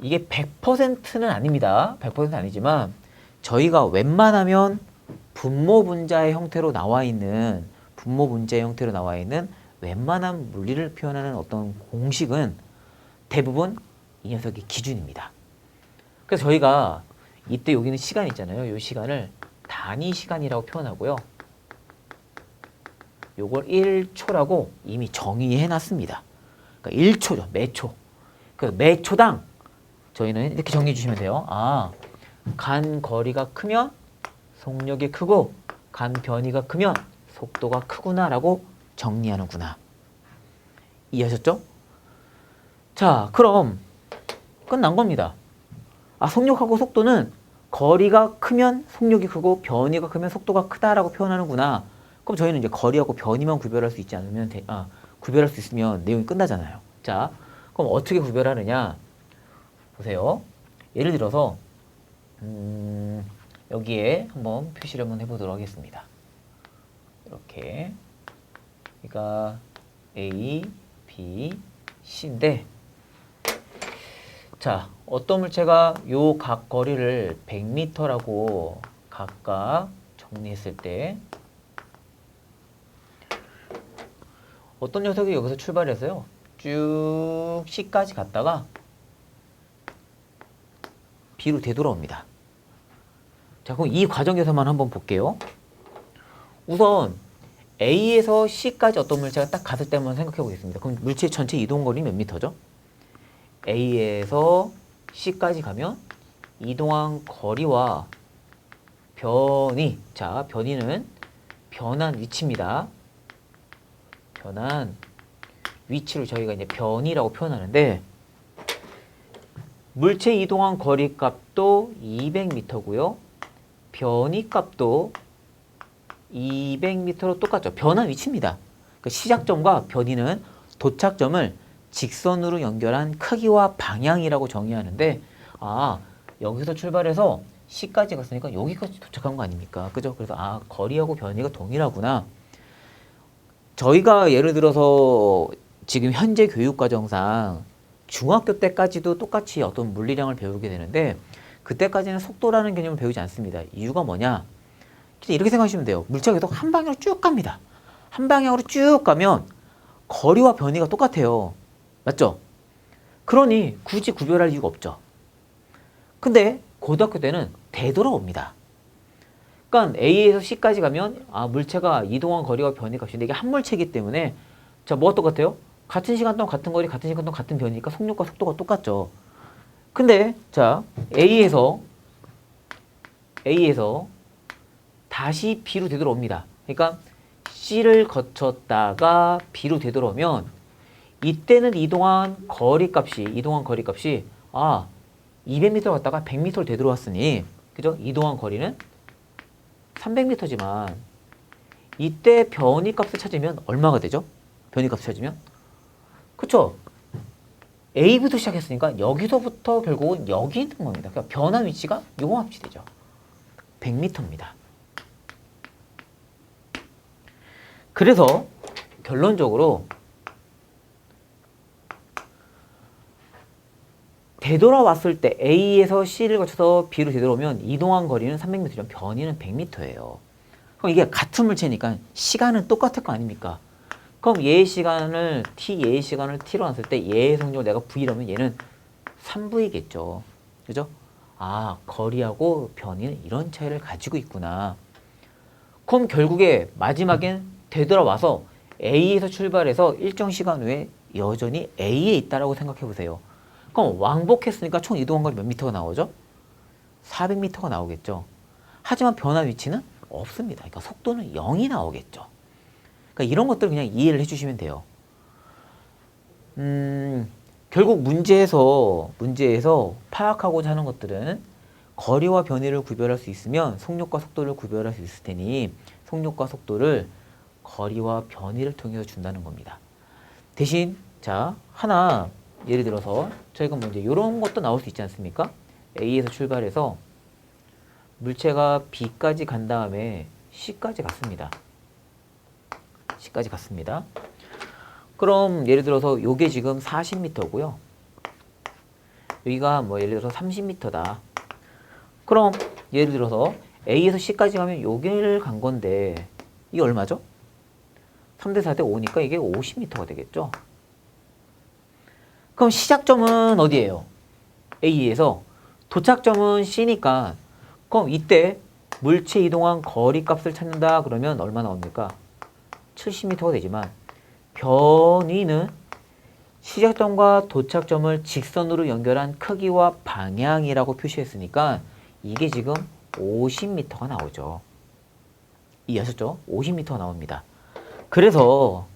이게 100%는 아닙니다. 100%는 아니지만 저희가 웬만하면 분모 분자의 형태로 나와 있는 웬만한 물리를 표현하는 어떤 공식은 대부분 이 녀석의 기준입니다. 그래서 저희가 이때 여기는 시간 있잖아요. 이 시간을 단위 시간이라고 표현하고요. 요걸 1초라고 이미 정의해 놨습니다. 그러니까 1초죠. 매초. 그 매초당 저희는 이렇게 정리해 주시면 돼요. 아, 간 거리가 크면 속력이 크고 간 변이가 크면 속도가 크구나 라고 정리하는구나. 이해하셨죠? 자, 그럼 끝난 겁니다. 아, 속력하고 속도는 거리가 크면 속력이 크고 변이가 크면 속도가 크다라고 표현하는구나. 그럼 저희는 이제 거리하고 변이만 구별할 수 있지 않으면 구별할 수 있으면 내용이 끝나잖아요. 자, 그럼 어떻게 구별하느냐? 보세요. 예를 들어서 여기에 한번 표시를 한번 해보도록 하겠습니다. 이렇게 그러니까 A, B, C인데 자, 어떤 물체가 요 각 거리를 100m라고 각각 정리했을 때 어떤 녀석이 여기서 출발해서요 쭉 C까지 갔다가 B로 되돌아옵니다. 자, 그럼 이 과정에서만 한번 볼게요. 우선 A에서 C까지 어떤 물체가 딱 갔을 때 한번 생각해 보겠습니다. 그럼 물체 전체 이동 거리 몇 미터죠? A에서 C까지 가면 이동한 거리와 변이, 자, 변이는 변한 위치입니다. 변한 위치를 저희가 이제 변이라고 표현하는데 물체 이동한 거리 값도 200m고요. 변이 값도 200m로 똑같죠. 변한 위치입니다. 그러니까 시작점과 변이는 도착점을 직선으로 연결한 크기와 방향이라고 정의하는데 아, 여기서 출발해서 C까지 갔으니까 여기까지 도착한 거 아닙니까? 그죠? 그래서 아, 거리하고 변이가 동일하구나. 저희가 예를 들어서 지금 현재 교육과정상 중학교 때까지도 똑같이 어떤 물리량을 배우게 되는데 그때까지는 속도라는 개념을 배우지 않습니다. 이유가 뭐냐? 이렇게 생각하시면 돼요. 물체가 계속 한 방향으로 쭉 갑니다. 한 방향으로 쭉 가면 거리와 변이가 똑같아요. 맞죠? 그러니 굳이 구별할 이유가 없죠. 근데 고등학교 때는 되돌아옵니다. 그러니까 A에서 C까지 가면 아, 물체가 이동한 거리와 변이 값인데 이게 한 물체이기 때문에 자, 뭐가 똑같아요? 같은 시간 동안 같은 거리, 같은 시간 동안 같은 변이니까 속력과 속도가 똑같죠. 근데 자, A에서 다시 B로 되돌아옵니다. 그러니까 C를 거쳤다가 B로 되돌아오면 이때는 이동한 거리 값이 아, 200m 갔다가 100m로 되돌아왔으니 그죠? 이동한 거리는 300m지만 이때 변이 값을 찾으면 얼마가 되죠? 변이 값을 찾으면 그쵸? A부터 시작했으니까 여기서부터 결국은 여기 있는 겁니다. 그러니까 변한 위치가 요거 합치 되죠. 100m입니다. 그래서 결론적으로 되돌아왔을 때 A에서 C를 거쳐서 B로 되돌아오면 이동한 거리는 300m면 변이는 100m예요. 그럼 이게 같은 물체니까 시간은 똑같을 거 아닙니까? 그럼 얘의 시간을 T로 놨을 때 얘의 속력을 내가 V라면 얘는 3V겠죠. 그죠? 아, 거리하고 변이는 이런 차이를 가지고 있구나. 그럼 결국에 마지막엔 되돌아와서 A에서 출발해서 일정 시간 후에 여전히 A에 있다라고 생각해 보세요. 그럼 왕복했으니까 총 이동한 거리 몇 미터가 나오죠? 400m가 나오겠죠. 하지만 변화 위치는 없습니다. 그러니까 속도는 0이 나오겠죠. 그러니까 이런 것들을 그냥 이해를 해주시면 돼요. 결국 문제에서 파악하고자 하는 것들은 거리와 변이를 구별할 수 있으면 속력과 속도를 구별할 수 있을 테니 속력과 속도를 거리와 변이를 통해서 준다는 겁니다. 대신 자, 하나 예를 들어서 저희가 뭐 이제 이런 것도 나올 수 있지 않습니까? A에서 출발해서 물체가 B까지 간 다음에 C까지 갔습니다. 그럼 예를 들어서 요게 지금 40m고요. 여기가 뭐 예를 들어서 30m다. 그럼 예를 들어서 A에서 C까지 가면 여기를 간 건데 이게 얼마죠? 3대 4대 5니까 이게 50m가 되겠죠. 그럼 시작점은 어디예요? A에서 도착점은 C니까 그럼 이때 물체 이동한 거리 값을 찾는다 그러면 얼마 나옵니까? 70m가 되지만 변위는 시작점과 도착점을 직선으로 연결한 크기와 방향이라고 표시했으니까 이게 지금 50m가 나오죠. 이해하셨죠? 50m가 나옵니다. 그래서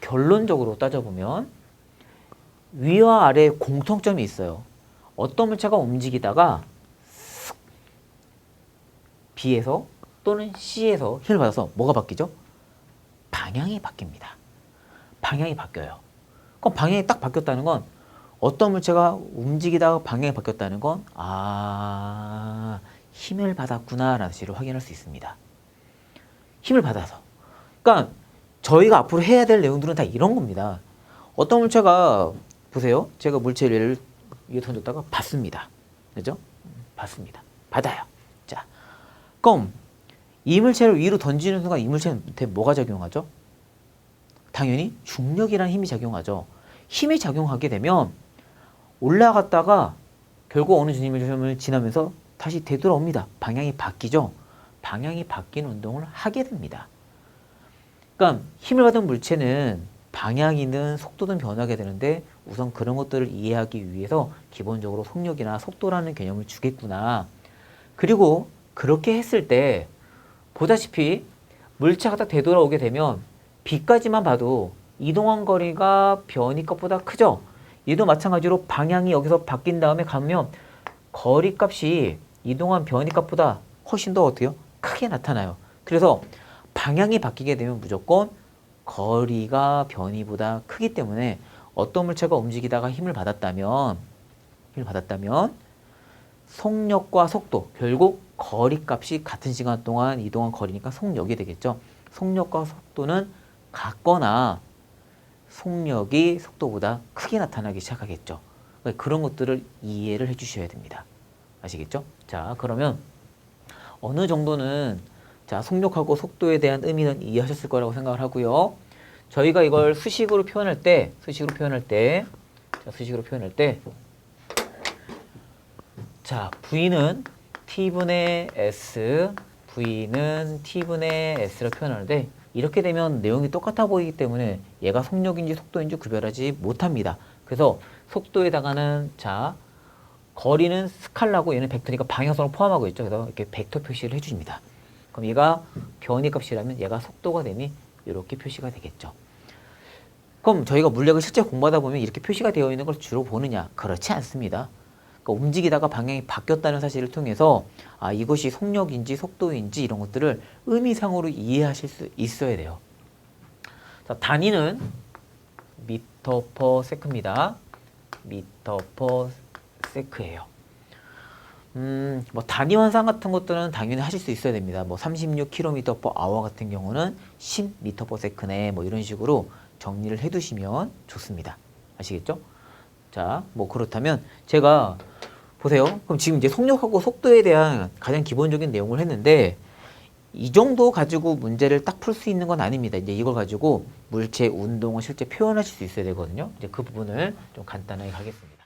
결론적으로 따져보면 위와 아래에 공통점이 있어요. 어떤 물체가 움직이다가 B에서 또는 C에서 힘을 받아서 뭐가 바뀌죠? 방향이 바뀝니다. 방향이 바뀌어요. 그럼 방향이 딱 바뀌었다는 건 어떤 물체가 움직이다가 방향이 바뀌었다는 건 힘을 받았구나 라는 사실을 확인할 수 있습니다. 힘을 받아서. 그러니까 저희가 앞으로 해야 될 내용들은 다 이런 겁니다. 어떤 물체가 보세요. 제가 물체를 위에 던졌다가 받습니다. 그죠? 받습니다. 받아요. 자, 그럼 이 물체를 위로 던지는 순간 이 물체한테 뭐가 작용하죠? 당연히 중력이라는 힘이 작용하죠. 힘이 작용하게 되면 올라갔다가 결국 어느 지점을 지나면서 다시 되돌아옵니다. 방향이 바뀌죠. 방향이 바뀌는 운동을 하게 됩니다. 그러니까 힘을 받은 물체는 방향이든 속도든 변하게 되는데 우선 그런 것들을 이해하기 위해서 기본적으로 속력이나 속도라는 개념을 주겠구나. 그리고 그렇게 했을 때 보다시피 물체가 딱 되돌아오게 되면 B까지만 봐도 이동한 거리가 변이값보다 크죠. 얘도 마찬가지로 방향이 여기서 바뀐 다음에 가면 거리값이 이동한 변이값보다 훨씬 더 어때요? 크게 나타나요. 그래서 방향이 바뀌게 되면 무조건 거리가 변이보다 크기 때문에 어떤 물체가 움직이다가 힘을 받았다면 속력과 속도, 결국 거리값이 같은 시간 동안 이동한 거리니까 속력이 되겠죠. 속력과 속도는 같거나 속력이 속도보다 크게 나타나기 시작하겠죠. 그런 것들을 이해를 해주셔야 됩니다. 아시겠죠? 자, 그러면 어느 정도는 자, 속력하고 속도에 대한 의미는 이해하셨을 거라고 생각을 하고요. 저희가 이걸 수식으로 표현할 때, 자, V는 T분의 S, V는 T분의 S로 표현하는데 이렇게 되면 내용이 똑같아 보이기 때문에 얘가 속력인지 속도인지 구별하지 못합니다. 그래서 속도에다가는 자, 거리는 스칼라고 얘는 벡터니까 방향성을 포함하고 있죠. 그래서 이렇게 벡터 표시를 해줍니다. 그럼 얘가 변이 값이라면 얘가 속도가 되니 이렇게 표시가 되겠죠. 그럼 저희가 물리학을 실제 공부하다 보면 이렇게 표시가 되어 있는 걸 주로 보느냐? 그렇지 않습니다. 그러니까 움직이다가 방향이 바뀌었다는 사실을 통해서 이것이 속력인지 속도인지 이런 것들을 의미상으로 이해하실 수 있어야 돼요. 자, 단위는 미터 퍼 세크입니다. 미터 퍼 세크예요. 뭐 단위 환산 같은 것들은 당연히 하실 수 있어야 됩니다. 뭐 36km per hour 같은 경우는 10m per second네. 뭐 이런 식으로 정리를 해두시면 좋습니다. 아시겠죠? 자, 뭐 그렇다면 제가 보세요. 그럼 지금 이제 속력하고 속도에 대한 가장 기본적인 내용을 했는데 이 정도 가지고 문제를 딱 풀 수 있는 건 아닙니다. 이제 이걸 가지고 물체 운동을 실제 표현하실 수 있어야 되거든요. 이제 그 부분을 좀 간단하게 하겠습니다.